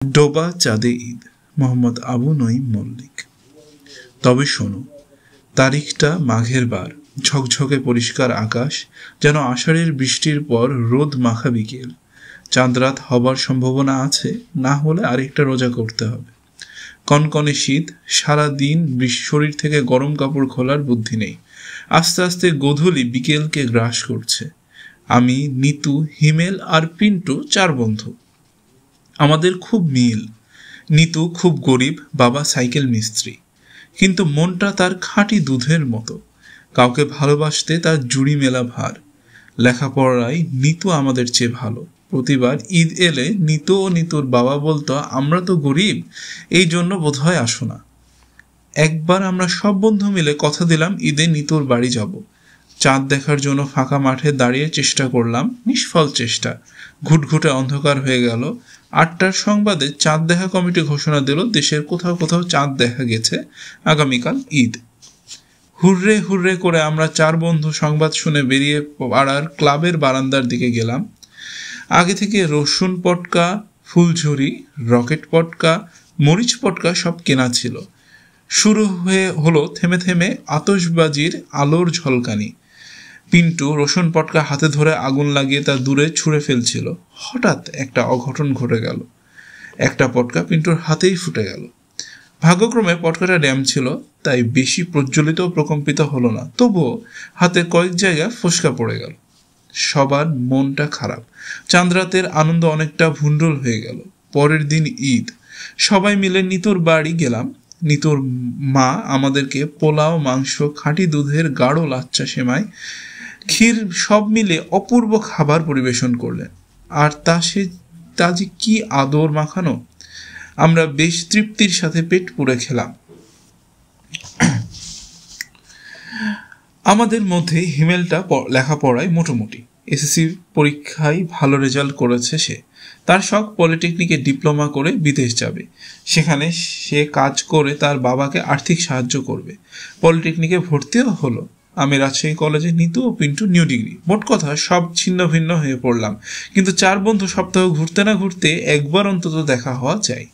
ডোবা চাঁদে ঈদ, মোহাম্মদ আবু নঈম মল্লিক। তবে শোনো, তারিখটা মাঘের বার, ঝকঝকে পরিষ্কার আকাশ, যেন আষাঢ়ের বৃষ্টির পর রোদ মাখা বিকেল। চাঁদরাত হবার সম্ভাবনা আছে, না হলে আরেকটা রোজা করতে হবে। কনকনে শীত, সারা দিন শরীর থেকে গরম কাপড় খোলার বুদ্ধি নেই। আস্তে আস্তে গোধূলি বিকেলকে গ্রাস করছে। আমি, নিতু, হিমেল আর পিন্টু 4 বন্ধু। আমাদের খুব মিল। নিতু খুব গরিব, বাবা সাইকেল মিস্ত্রি, কিন্তু মনটা তার খাঁটি দুধের মতো। কাউকে ভালোবাসতে তার জুড়ি মেলা ভার। লেখাপড়ায় নিতু আমাদের চেয়ে ভালো। প্রতিবার ঈদ এলে নিতু ও নিতুর বাবা বলতো, আমরা তো গরিব, এই জন্য বোধহয় আসো না। একবার আমরা সব বন্ধু মিলে কথা দিলাম ঈদে নিতুর বাড়ি যাব। চাঁদ দেখার জন্য ফাঁকা মাঠে দাঁড়িয়ে চেষ্টা করলাম, নিষ্ফল চেষ্টা। ঘুটঘুটে অন্ধকার হয়ে গেল। 8টার সংবাদে চাঁদ দেখা কমিটি ঘোষণা দিল, দেশের কোথাও কোথাও চাঁদ দেখা গেছে, আগামীকাল ঈদ। হুররে হুররে করে আমরা 4 বন্ধু সংবাদ শুনে বেরিয়ে পাড়ার ক্লাবের বারান্দার দিকে গেলাম। আগে থেকে রসুন পটকা, ফুলঝুরি, রকেট পটকা, মরিচ পটকা সব কেনা ছিল। শুরু হলো থেমে থেমে আতশবাজির আলোর ঝলকানি। পিন্টু রসুন পটকা হাতে ধরে আগুন লাগিয়ে তা দূরে ছুঁড়ে ফেলছিল। হঠাৎ একটা অঘটন ঘটে গেল। একটা পটকা পিন্টুর হাতেই ফুটে গেল। ভাগ্যক্রমে পটকাটা ড্যাম ছিল, তাই বেশি প্রজ্বলিত ও প্রকম্পিত হলো না। তবুও হাতের কয়েক জায়গায় ফোসকা পড়ে গেল। সবার মনটা খারাপ। চাঁদরাতের আনন্দ অনেকটা ভুন্ডুল হয়ে গেল। পরের দিন ঈদ। সবাই মিলে নিতুর বাড়ি গেলাম। নিতুর মা আমাদেরকে পোলাও, মাংস, খাঁটি দুধের গাঢ় লাচ্চা সেমাই, ক্ষীর সব মিলে অপূর্ব খাবার পরিবেশন করলেন। আর তা যে কি আদর মাখানো! আমরা বেশ তৃপ্তির সাথে পেট পুরে খেলাম। আমাদের মধ্যে হিমেলটা লেখাপড়ায় মোটামুটি, এসএসসি পরীক্ষায় ভালো রেজাল্ট করেছে সে। তার শখ পলিটেকনিকে ডিপ্লোমা করে বিদেশ যাবে, সেখানে সে কাজ করে তার বাবাকে আর্থিক সাহায্য করবে। পলিটেকনিকে ভর্তিও হলো। আমি রাজশাহী কলেজে, নিতু ও পিন্টু নিউ ডিগ্রি। মোট কথা সব ছিন্ন ভিন্ন হয়ে পড়লাম, কিন্তু 4 বন্ধু সপ্তাহ ঘুরতে না ঘুরতে একবার অন্তত দেখা হওয়া চাই।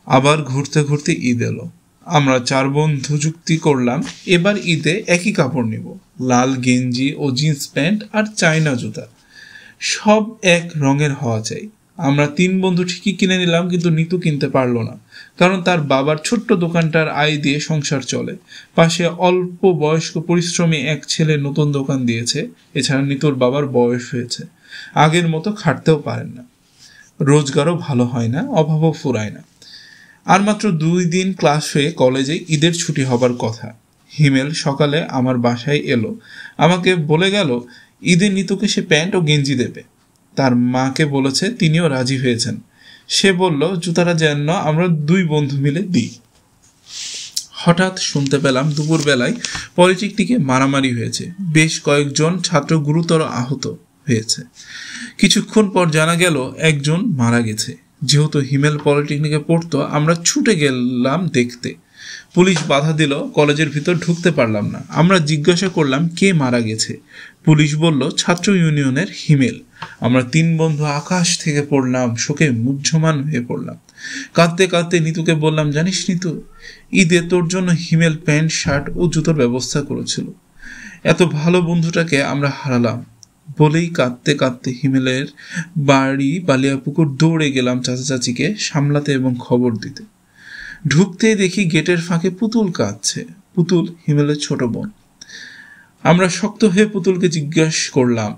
আবার ঘুরতে ঘুরতে ঈদ এলো। আমরা 4 বন্ধু যুক্তি করলাম, এবার ঈদে একই কাপড় নিব, লাল গেঞ্জি ও জিন্স প্যান্ট আর চায়না জুতা, সব এক রঙের হওয়া চাই। আমরা 3 বন্ধু ঠিকই কিনে নিলাম, কিন্তু নিতু কিনতে পারলো না, কারণ তার বাবার ছোট্ট দোকানটার আয় দিয়ে সংসার চলে। পাশে অল্প বয়স্ক পরিশ্রমী এক ছেলে নতুন দোকান দিয়েছে। এছাড়া নিতুর বাবার বয়স হয়েছে, আগের মতো খাটতেও পারেন না, রোজগারও ভালো হয় না, অভাবও ফুরায় না। আর মাত্র 2 দিন ক্লাস হয়ে কলেজে ঈদের ছুটি হবার কথা। হিমেল সকালে আমার বাসায় এলো, আমাকে বলে গেল ঈদে নিতুকে সে প্যান্ট ও গেঞ্জি দেবে। তার মাকে বলেছে, তিনিও রাজি হয়েছেন। সে বলল জুতাটা যেন আমরা 2 বন্ধু মিলে দিই। হঠাৎ শুনতে পেলাম দুপুরবেলায় পলিটেকনিকে মারামারি হয়েছে, বেশ কয়েকজন ছাত্র গুরুতর আহত হয়েছে। কিছুক্ষণ পর জানা গেল একজন মারা গেছে। যেহেতু হিমেল পলিটেকনিকে পড়তো, আমরা ছুটে গেলাম দেখতে। পুলিশ বাধা দিল, কলেজের ভিতর ঢুকতে পারলাম না। আমরা জিজ্ঞাসা করলাম কে মারা গেছে। পুলিশ বলল ছাত্র ইউনিয়নের হিমেল। আমরা 3 বন্ধু আকাশ থেকে পড়লাম, শোকে মুহ্যমান হয়ে পড়লাম। কাঁদতে কাঁদতে নিতুকে বললাম, জানিস নিতু, ঈদে তোর জন্য হিমেল প্যান্ট, শার্ট ও জুতোর ব্যবস্থা করেছিল। এত ভালো বন্ধুটাকে আমরা হারালাম। বলেই কাঁদতে কাঁদতে হিমেলের বাড়ি বালিয়াপুকুর দৌড়ে গেলাম চাচা চাচিকে সামলাতে এবং খবর দিতে। ঢুকতেই দেখি গেটের ফাঁকে পুতুল কাঁদছে। পুতুল হিমেলের ছোট বোন। আমরা শক্ত হয়ে পুতুলকে জিজ্ঞাসা করলাম,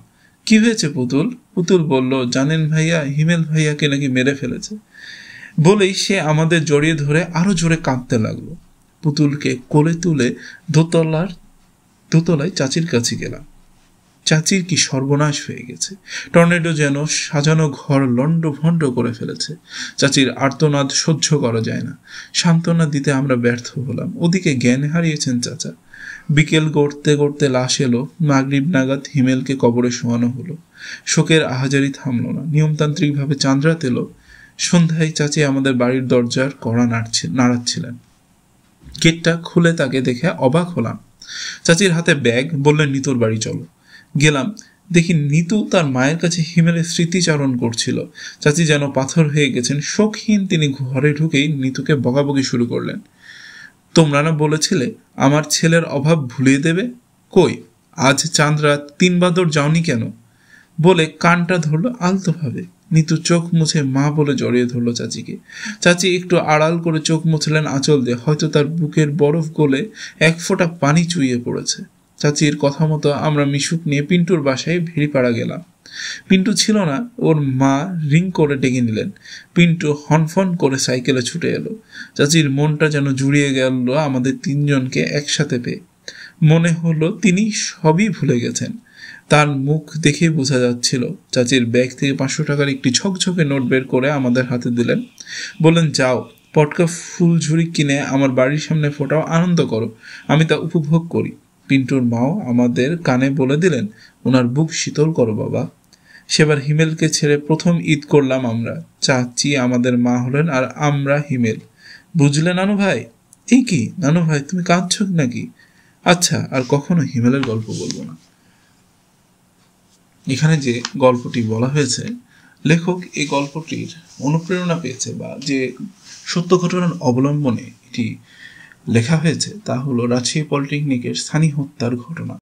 কি হয়েছে পুতুল? পুতুল বলল, জানেন ভাইয়া, হিমেল ভাইয়াকে নাকি মেরে ফেলেছে। বলেই সে আমাদের জড়িয়ে ধরে আরো জোরে কাঁদতে লাগলো। পুতুলকে কোলে তুলে দোতলায় চাচির কাছে গেলাম। চাচির কি সর্বনাশ হয়ে গেছে। টর্নেডো যেন সাজানো ঘর লন্ডভন্ড করে ফেলেছে। চাচির আর্তনাদ সহ্য করা যায় না। সান্ত্বনা দিতে আমরা ব্যর্থ হলাম। ওদিকে জ্ঞান হারিয়েছেন চাচা। বিকেল গড়তে গড়তে লাশ এলো। মাগরিব নাগাদ হিমেলকে কবরে শোয়ানো হলো। শোকের আহাজারি থামলো না। নিয়মতান্ত্রিকভাবে চাঁদরাত এলো। সন্ধ্যায় চাচি আমাদের বাড়ির দরজার কড়া নাড়াচ্ছিলেন। গেটটা খুলে তাকে দেখে অবাক হলাম। চাচির হাতে ব্যাগ। বললেন, নিতুর বাড়ি চলো। গেলাম। দেখি নিতু তার মায়ের কাছে হিমেলের স্মৃতিচারণ করছিল। চাচি যেন পাথর হয়ে গেছেন, শোকহীন। তিনি ঘরে ঢুকেই নিতুকে বকাবকি শুরু করলেন। তোমরা না বলেছিলে আমার ছেলের অভাব ভুলিয়ে দেবে? কই, আজ চাঁদ রাত 3 বাদর যাওনি কেন? বলে কানটা ধরলো আলতোভাবে। নিতু চোখ মুছে মা বলে জড়িয়ে ধরলো চাচিকে। চাচি একটু আড়াল করে চোখ মুছলেন আঁচল দিয়ে। হয়তো তার বুকের বরফ গলে 1 ফোঁটা পানি চুইয়ে পড়েছে। চাচির কথা মতো আমরা মিশুক নিয়ে পিন্টুর বাসায় ভেড়িপাড়া গেলাম। পিন্টু ছিল না, ওর মা রিং করে ডেকে নিলেন। পিন্টু হনফন করে সাইকেলে ছুটে এলো। চাচির মনটা যেন জুড়িয়ে গেল আমাদের 3 জনকে একসাথে পেয়ে। মনে হলো তিনি সবই ভুলে গেছেন। তার মুখ দেখেই বোঝা যাচ্ছিল। চাচির ব্যাগ থেকে 500 টাকার একটি ঝকঝকে নোট বের করে আমাদের হাতে দিলেন। বললেন, যাও পটকা ফুলঝুরি কিনে আমার বাড়ির সামনে ফোটাও, আনন্দ করো, আমি তা উপভোগ করি। পিন্টুর মাও আমাদের কানে বলে দিলেন, ওনার বুক শীতল করো বাবা। সেবার হিমেলকে ছেড়ে প্রথম ঈদ করলাম আমরা। চাচি আমাদের মা হলেন আর আমরা হিমেল। বুঝলে নানু ভাই? এই কি নানু ভাই, তুমি কাঁদছ নাকি? আচ্ছা, আর কখনো হিমেলের গল্প বলবো না। এখানে যে গল্পটি বলা হয়েছে, লেখক এই গল্পটির অনুপ্রেরণা পেয়েছে বা যে সত্য ঘটনার অবলম্বনে এটি লেখা হয়েছে তা হলো রাজশাহী পলিটেকনিকের সানি হত্যার ঘটনা।